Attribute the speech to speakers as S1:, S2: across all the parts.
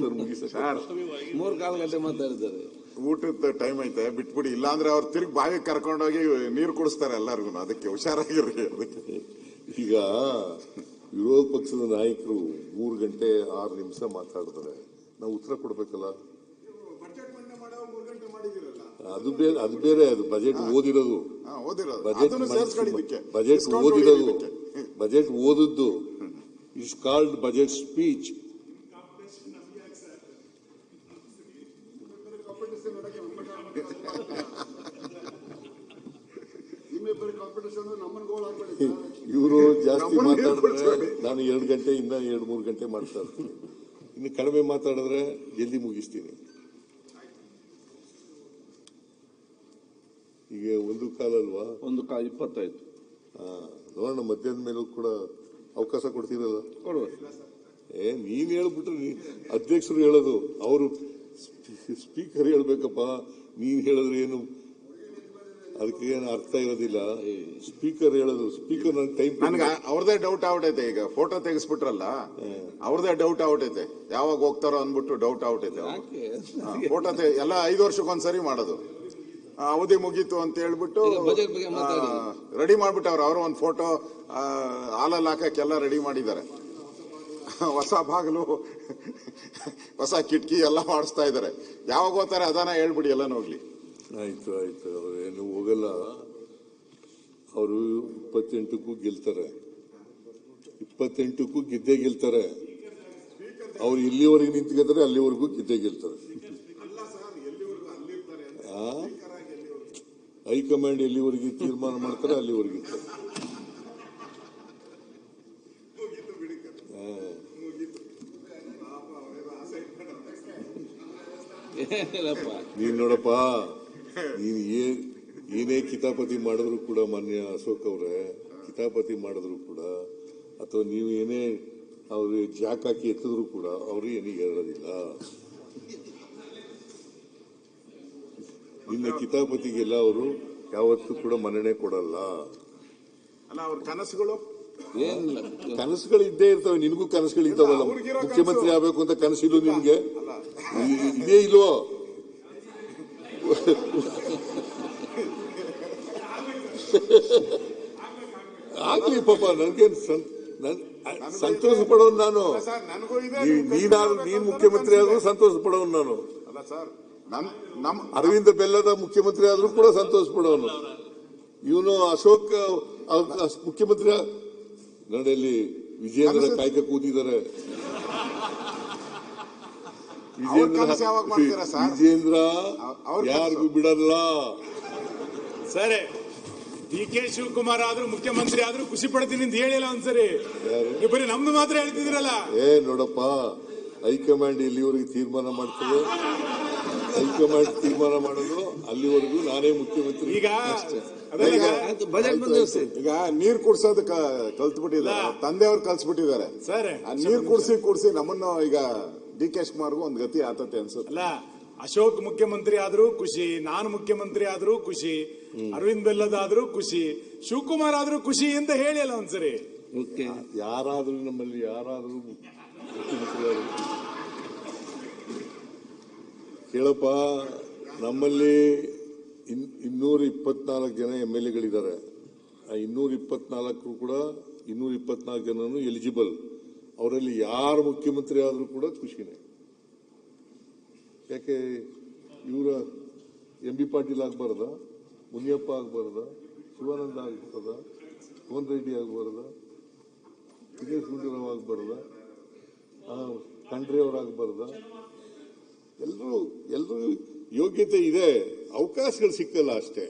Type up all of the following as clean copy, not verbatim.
S1: Sir ಮುಗಿಸ
S2: sir
S3: 3-4 ಗಂಟೆ ಮಾತಾಡಿದ್ದಾರೆ.
S2: ಊಟದ ಟೈಮ್ ಐತೆ ಬಿಟ್ಬಿಡಿ, ಇಲ್ಲಾಂದ್ರೆ ಅವ್ರು ತಿರುಗಿ ಬಾವಿಗೆ ಕರ್ಕೊಂಡೋಗಿ ನೀರು ಕುಡಿಸ್ತಾರೆ ಎಲ್ಲರಿಗೂ. ಅದಕ್ಕೆ ಹುಷಾರಾಗಿರ್ರಿ. ಅದಕ್ಕೆ
S1: ಈಗ ವಿರೋಧ ಪಕ್ಷದ ನಾಯಕರು 3 ಗಂಟೆ 6 ನಿಮಿಷ ಮಾತಾಡಿದ್ರೆ ನಾವು ಉತ್ತರ ಕೊಡ್ಬೇಕಲ್ಲ. ಅದು ಬೇರೆ, ಅದು ಬಜೆಟ್ ಓದಿರೋದು, ಬಜೆಟ್ ಓದಿದ್ದು ಇಸ್ ಕಾಲ್ಡ್ ಬಜೆಟ್ ಸ್ಪೀಚ್. ಇವರು ಜಾಸ್ತಿ ಮಾತಾಡಿದ್ರೆ ನಾನು 2 ಗಂಟೆ ಇನ್ನ 2-3 ಗಂಟೆ ಮಾಡ್ತಾ ಇರ್ತೀನಿ. ಇನ್ನು ಕಡಿಮೆ ಮಾತಾಡಿದ್ರೆ ಜಲ್ದಿ ಮುಗಿಸ್ತೀನಿ. ಈಗ 1:15 ಅಲ್ವಾ?
S3: 1:25.
S1: ನೋಡೋಣ, ಮಧ್ಯಾಹ್ನ ಮೇಲೂ ಕೂಡ ಅವಕಾಶ ಕೊಡ್ತೀರಲ್ಲ. ನೀನ್ ಹೇಳ್ಬಿಟ್ರೆ ಅಧ್ಯಕ್ಷರು ಹೇಳೋದು, ಅವರು ಸ್ಪೀಕರ್ ಹೇಳ್ಬೇಕಪ್ಪ. ನೀನ್ ಹೇಳಿದ್ರೆ ಏನು ಅದಕ್ಕೆ ಏನು ಅರ್ಥ ಇರೋದಿಲ್ಲ. ಸ್ಪೀಕರ್ ಹೇಳೋದು, ಸ್ಪೀಕರ್ ನನ್ ಟೈಮ್.
S2: ನನ್ಗೆ ಅವ್ರದೇ ಡೌಟ್ ಆಗ್ಬಿಟ್ಟೈತೆ. ಈಗ ಫೋಟೋ ತೆಗಿಸ್ಬಿಟ್ರಲ್ಲ, ಅವ್ರದೇ ಡೌಟ್ ಆಗ್ಬಿಟ್ಟೈತೆ. ಯಾವಾಗ ಹೋಗ್ತಾರೋ ಅಂದ್ಬಿಟ್ಟು ಡೌಟ್ ಆಗ್ಬಿಟ್ಟೈತೆ. ಫೋಟೋ ಎಲ್ಲ 5 ವರ್ಷಕ್ಕೊಂದ್ಸರಿ ಮಾಡೋದು. ಅವಧಿ ಮುಗೀತು ಅಂತ ಹೇಳ್ಬಿಟ್ಟು ರೆಡಿ ಮಾಡ್ಬಿಟ್ಟವ್ರು. ಅವರು ಒಂದು ಫೋಟೋ ಹಾಲಲ್ಲಿ ಹಾಕಕ್ಕೆಲ್ಲ ರೆಡಿ ಮಾಡಿದ್ದಾರೆ. ಹೊಸ ಬಾಗಿಲು, ಹೊಸ ಕಿಟಕಿ ಎಲ್ಲ ಮಾಡಿಸ್ತಾ ಇದ್ದಾರೆ. ಯಾವಾಗ ಹೋಗ್ತಾರೆ ಅದಾನ ಹೇಳ್ಬಿಡಿ, ಎಲ್ಲ ಹೋಗ್ಲಿ.
S1: ಆಯ್ತು ಏನು ಹೋಗಲ್ಲ. ಅವರು 28ಕ್ಕೂ ಗೆಲ್ತಾರೆ, 28ಕ್ಕೂ ಗೆದ್ದೇ ಗೆಲ್ತಾರೆ. ಅವ್ರು ಇಲ್ಲಿವರೆಗೆ ನಿಂತ್ಕೊತಾರೆ, ಅಲ್ಲಿವರೆಗೂ ಗೆದ್ದೇ ಗೆಲ್ತಾರೆ. ಹೈಕಮಾಂಡ್ ಎಲ್ಲಿವರೆಗೆ ತೀರ್ಮಾನ ಮಾಡ್ತಾರೆ ಅಲ್ಲಿವರೆಗೆ. ನೀನ್ ನೋಡಪ್ಪ, ನೀನ್ ಏನೇ ಕಿತಾಪತಿ ಮಾಡಿದ್ರು ಕೂಡ, ಮಾನ್ಯ ಅಶೋಕ್ ಅವರೇ, ಕಿತಾಪತಿ ಮಾಡಿದ್ರು ಕೂಡ, ಅಥವಾ ನೀವು ಏನೇ ಅವ್ರಿಗೆ ಜಾಕ್ ಹಾಕಿ ಎತ್ತಿದ್ರು ಕೂಡ ಅವ್ರು ಏನಿಗೆ ಹೇಳೋದಿಲ್ಲ. ನಿನ್ನ ಕಿತಾಪತಿಗೆಲ್ಲ ಅವರು ಯಾವತ್ತೂ ಕೂಡ ಮನ್ನಣೆ ಕೊಡಲ್ಲ.
S2: ಅಲ್ಲ, ಅವ್ರ
S1: ಕನಸುಗಳು ಇದ್ದೇ ಇರ್ತವೆ. ನಿನಗೂ ಕನಸುಗಳಿದ್ದಾವಲ್ಲ, ಮುಖ್ಯಮಂತ್ರಿ ಆಗ್ಬೇಕು ಅಂತ ಕನಸಿಲ್ಲ ನಿನ್ಗೆ? ಇದೇ ಇಲ್ವೋ? ಆಗ್ಲಿ ಪಾಪ, ನನ್ಗೇನ್ ಸಂತೋಷ ಪಡೋನು ನಾನು. ನೀನ್ ಮುಖ್ಯಮಂತ್ರಿ ಆದ್ರೂ ಸಂತೋಷ ಪಡೋನು ನಾನು. ಅರವಿಂದ ಬೆಲ್ಲದ ಮುಖ್ಯಮಂತ್ರಿ ಆದ್ರೂ ಕೂಡ ಸಂತೋಷ ಪಡೋನು. ಇವನು ಅಶೋಕ್ ಮುಖ್ಯಮಂತ್ರಿ ನಡೆಯಲ್ಲಿ ವಿಜೇಂದ್ರ ಕಾಯ್ಕ ಕೂತಿದ್ದಾರೆ. ವಿಜೇಂದ್ರ ಯಾರಿಗೂ ಬಿಡಲ್ಲ.
S4: ಸರಿ, ಡಿ.ಕೆ. ಶಿವಕುಮಾರ್ ಆದ್ರೂ ಮುಖ್ಯಮಂತ್ರಿ ಆದ್ರೂ ಖುಷಿ ಪಡ್ತೀನಿ ಅಂತ ಹೇಳಿಲ್ಲ ಒಂದ್ಸರಿ. ನೀವು ಬರೀ ನಮ್ದು ಮಾತ್ರ ಹೇಳ್ತಿದ್ದೀರಲ್ಲ.
S1: ನೋಡಪ್ಪ, ಹೈಕಮಾಂಡ್ ಎಲ್ಲಿವರೆಗೆ ತೀರ್ಮಾನ ಮಾಡ್ತದೆ, ಹೈಕಮಾಂಡ್ ತೀರ್ಮಾನ ಮಾಡೋದು ಅಲ್ಲಿವರೆಗೂ ನಾನೇ ಮುಖ್ಯಮಂತ್ರಿ.
S2: ಈಗ ನೀರ್ ಕುಡ್ಸೋದು ಕಲ್ತ್ಬಿಟ್ಟಿದ್ದಾರೆ, ತಂದೆಯವ್ರು ಕಲ್ಸ್ಬಿಟ್ಟಿದ್ದಾರೆ. ನೀರ್ ಕುಡ್ಸಿ ನಮ್ಮನ್ನು ಈಗ ಡಿ.ಕೆ. ಶಿವಕುಮಾರ್ಗೂ ಒಂದು ಗತಿ ಆತತೆ ಅನ್ಸುತ್ತೆ.
S4: ಅಲ್ಲ, ಅಶೋಕ್ ಮುಖ್ಯಮಂತ್ರಿ ಆದ್ರೂ ಖುಷಿ, ನಾನು ಮುಖ್ಯಮಂತ್ರಿ ಆದ್ರೂ ಖುಷಿ, ಅರವಿಂದ್ ಬೆಲ್ಲದಾದ್ರೂ ಖುಷಿ, ಶಿವಕುಮಾರ್ ಆದ್ರೂ ಖುಷಿ ಅಂತ ಹೇಳಿ ಅಲ್ಲ ಒಂದ್ಸರಿ.
S1: ಯಾರಾದ್ರೂ ನಮ್ಮಲ್ಲಿ ಯಾರಾದ್ರೂ ಮುಖ್ಯಮಂತ್ರಿ ಆದ್ರು ಕೇಳಪ್ಪ, ನಮ್ಮಲ್ಲಿ 224 ಜನ MLA-ಗಳಿದ್ದಾರೆ. ಆ 224 ಕೂಡ 224 ಜನನು ಎಲಿಜಿಬಲ್. ಅವರಲ್ಲಿ ಯಾರು ಮುಖ್ಯಮಂತ್ರಿ ಆದ್ರೂ ಕೂಡ ಖುಷಿನೇ. ಯಾಕೆ ಇವರ MB ಪಾಟೀಲ್ ಆಗ್ಬಾರ್ದ, ಮುನಿಯಪ್ಪ ಆಗ್ಬಾರ್ದ, ಶಿವಾನಂದ ಆಗ್ಬಾರ್ದ, ಕೋನ್ ರೆಡ್ಡಿ ಆಗ್ಬಾರ್ದ, ದಿನೇಶ್ ಗುಂಡೂರಾವ್ ಆಗ್ಬಾರ್ದ, ಖಂಡ್ರೆ ಅವ್ರಾಗ್ಬಾರ್ದ? ಎಲ್ಲರೂ ಯೋಗ್ಯತೆ ಇದೆ, ಅವಕಾಶಗಳು ಸಿಕ್ಕಲ್ಲ ಅಷ್ಟೇ.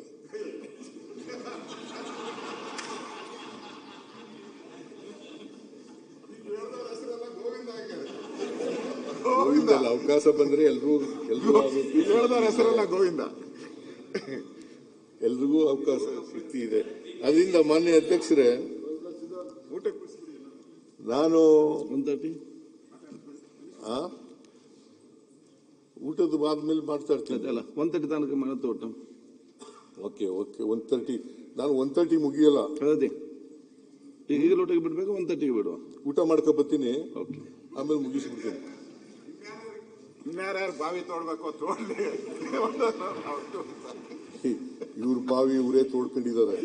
S1: ಗೋವಿಂದ ಅವಕಾಶ ಬಂದ್ರೆ ಎಲ್ರಿಗೂ
S2: ಹೆಸರಲ್ಲ ಗೋವಿಂದ,
S1: ಎಲ್ರಿಗೂ ಅವಕಾಶ ಶಕ್ತಿ ಇದೆ. ಅದರಿಂದ ಮಾನ್ಯ ಅಧ್ಯಕ್ಷರೇ, ನಾನು ಊಟದ ಆದ್ಮೇಲೆ ಮಾಡ್ತಾ ಇರ್ತೀನಿ.
S3: 1:30 ತನಕ ಮಾಡತ್ತೆ ಊಟ.
S1: ಓಕೆ 1:30. ನಾನು 1:30 ಮುಗಿಯಲ್ಲ.
S3: ಅದೇ ಈಗ ಊಟಕ್ಕೆ ಬಿಡ್ಬೇಕು, 1:30ಗೆ ಬಿಡುವ.
S1: ಊಟ ಮಾಡ್ಕೊ ಬರ್ತೀನಿ, ಆಮೇಲೆ ಮುಗಿಸ್ಬಿಡ್ತೀನಿ.
S2: ಇನ್ಯಾರ್ಯಾರು ಬಾವಿ ತೋಡ್ಬೇಕು ತೋಡ್ಲಿ.
S1: ಇವ್ರ ಬಾವಿ ಇವರೇ ತೋಡ್ಕೊಂಡಿದ್ದಾರೆ.